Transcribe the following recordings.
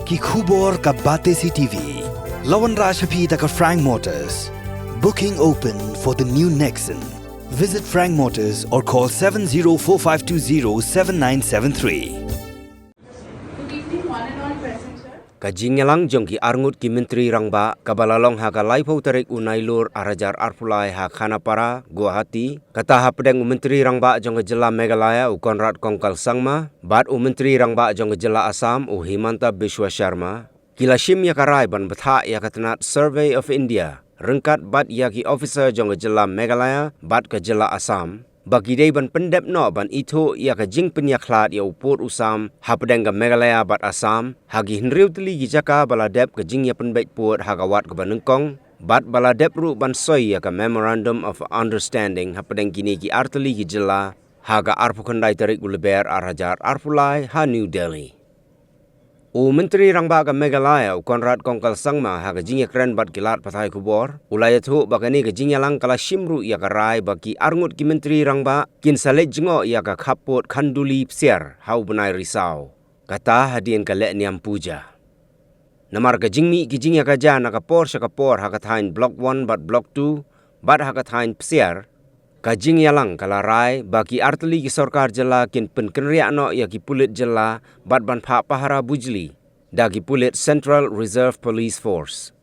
ki khubor ka bate si TV. Lawan Rashapi taka Frank Motors. Booking open for the new Nexon. Visit Frank Motors or call 7045207973. Kajinyalang jongki arngut ki menteri rangba kabalalong ha ka laipau Tarik unailur arajar arpulai ha Khanapara Guwahati kata ha pedeng menteri rangba jong jela Meghalaya u Konrad Kongkal Sangma bat menteri rangba jong jela Assam u Himanta Biswa Sharma kilashim ya karai ban batha ya katanat Survey of India rengkat bat ya ki officer jong jela Meghalaya bat ka jela Assam bagi day ban Pyndep no ban itu ia ka jing penyaklat ya upur usam ha pedang ka Meghalaya bat Assam hagi hinriu teli gi jaka baladep ka jing ya penbaik puat ha kawat ka banengkong bat baladep ru ban soy ya ka Memorandum of Understanding ha pedang kini ki arteli gi jela ha ka arpukandai Tarik uleber arajar arpulai ha New Delhi. Menteri rangba ka Meghalaya Konrad Kongkal Sangma ha ka jingya kren bat kilat pathai kubor ulaya thu bakani ka jingya lang kala shimru ya ka rai baki arngut ki menteri rangba kin salet jingo ya ka khapot khanduli psiar hau benai risau kata hadien ka le niam puja namar ka jingmi ki jingya ka jana ka por ha ka thain block 1 bat block 2 bat ha ka thain psiar ka jingya lang kala rai baki arteli ki sarkar jela kin penkenria no ya ki pulit jela bat ban pha pahara bujli da ki pulit Central Reserve Police Force.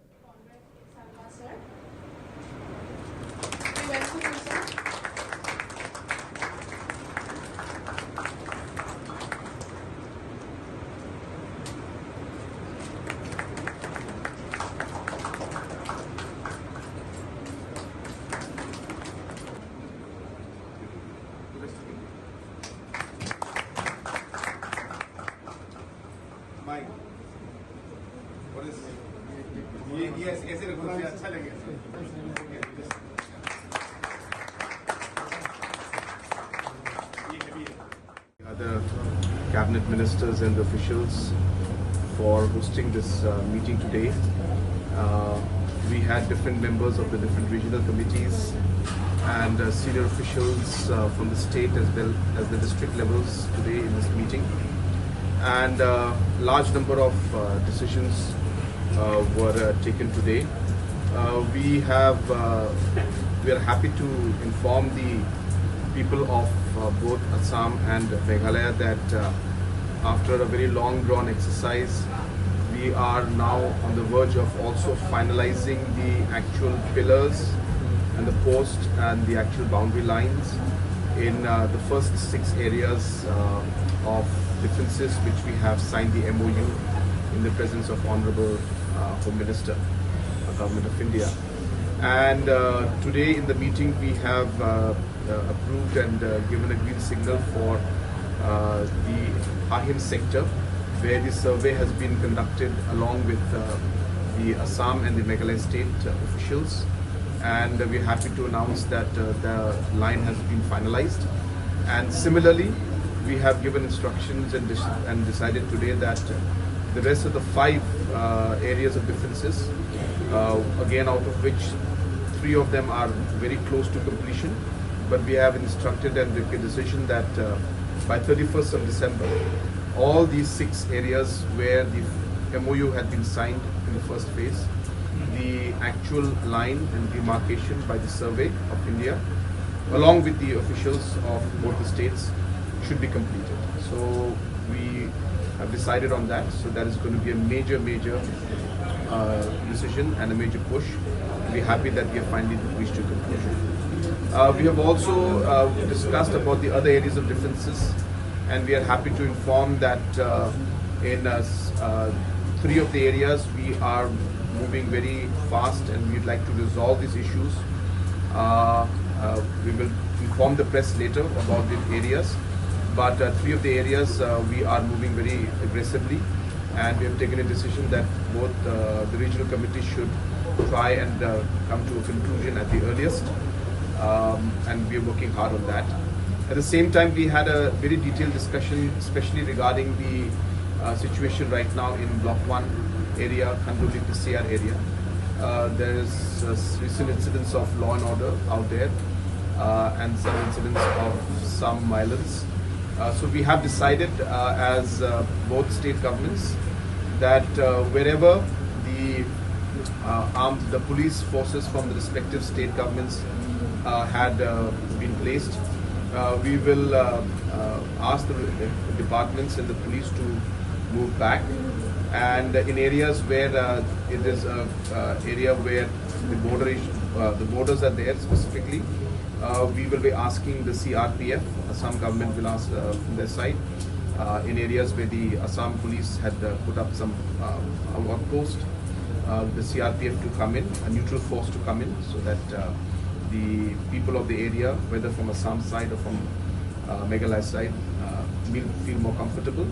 Megh, what is yes, ऐसे रखो मुझे अच्छा लगे. Other cabinet ministers and officials for hosting this meeting today. We had different members of the different regional committees and senior officials from the state as well as the district levels today in this meeting. And large number of decisions were taken today. We are happy to inform the people of both Assam and Meghalaya that after a very long drawn exercise, we are now on the verge of also finalizing the actual pillars and the post and the actual boundary lines in the first 6 areas of differences which we have signed the MOU in the presence of Honorable Home Minister, Government of India. And today in the meeting we have approved and given a green signal for the Ahim sector, where the survey has been conducted along with the Assam and the Meghalaya state officials. And we're happy to announce that the line has been finalized. And similarly, we have given instructions and decided today that the rest of the 5 areas of differences, again out of which 3 of them are very close to completion, but we have instructed and taken a decision that by 31st of December, all these 6 areas where the MOU had been signed in the first phase, the actual line and demarcation by the Survey of India, along with the officials of both the states, should be completed. So we have decided on that. So that is going to be a major decision and a major push. We're happy that we have finally reached a conclusion. We have also discussed about the other areas of differences, and we are happy to inform that in 3 of the areas we are moving very fast and we'd like to resolve these issues. We will inform the press later about the areas. But 3 of the areas we are moving very aggressively, and we have taken a decision that both the regional committee should try and come to a conclusion at the earliest, and we are working hard on that. At the same time, we had a very detailed discussion, especially regarding the situation right now in Block 1 area, Khanduli PCR area. There is recent incidents of law and order out there, and some incidents of some violence. So we have decided as both state governments that wherever the police forces from the respective state governments had been placed, we will ask the departments and the police to move back, and in areas where it is an area where the borders are there specifically, we will be asking the CRPF, Assam government will ask from their side, in areas where the Assam police had put up some outpost, the CRPF to come in, a neutral force to come in, so that the people of the area, whether from Assam side or from Meghalaya side, will feel more comfortable.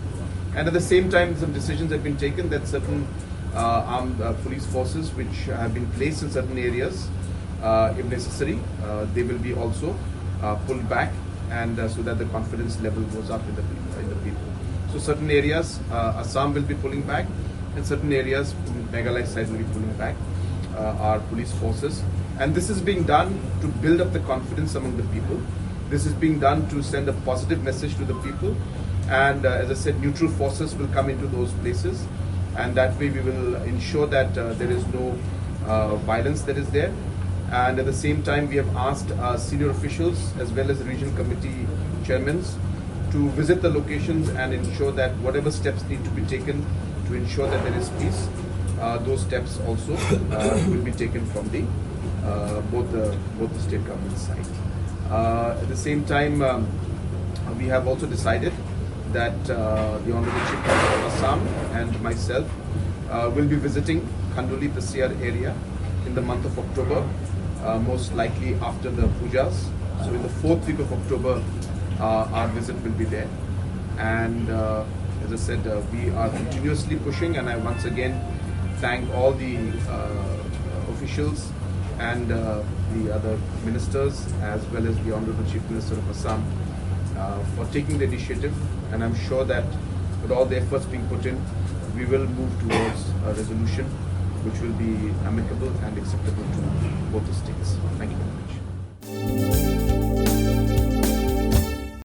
And at the same time, some decisions have been taken that certain armed police forces which have been placed in certain areas, if necessary, they will be also pulled back, and so that the confidence level goes up in the people. So certain areas, Assam will be pulling back, and certain areas, Meghalaya side will be pulling back our police forces. And this is being done to build up the confidence among the people. This is being done to send a positive message to the people. And as I said, neutral forces will come into those places, and that way we will ensure that there is no violence that is there. And at the same time, we have asked senior officials as well as regional committee chairmen to visit the locations and ensure that whatever steps need to be taken to ensure that there is peace, those steps also will be taken from the both the state government side. At the same time, we have also decided that the Honorable Chief Minister of Assam and myself will be visiting Khandoli Pyndep area in the month of October, most likely after the pujas. So in the 4th week of October, our visit will be there. And as I said, we are continuously pushing, and I once again thank all the officials and the other ministers as well as the Honorable Chief Minister of Assam for taking the initiative, and I'm sure that with all the efforts being put in, we will move towards a resolution which will be amicable and acceptable to both the states. Thank you very much.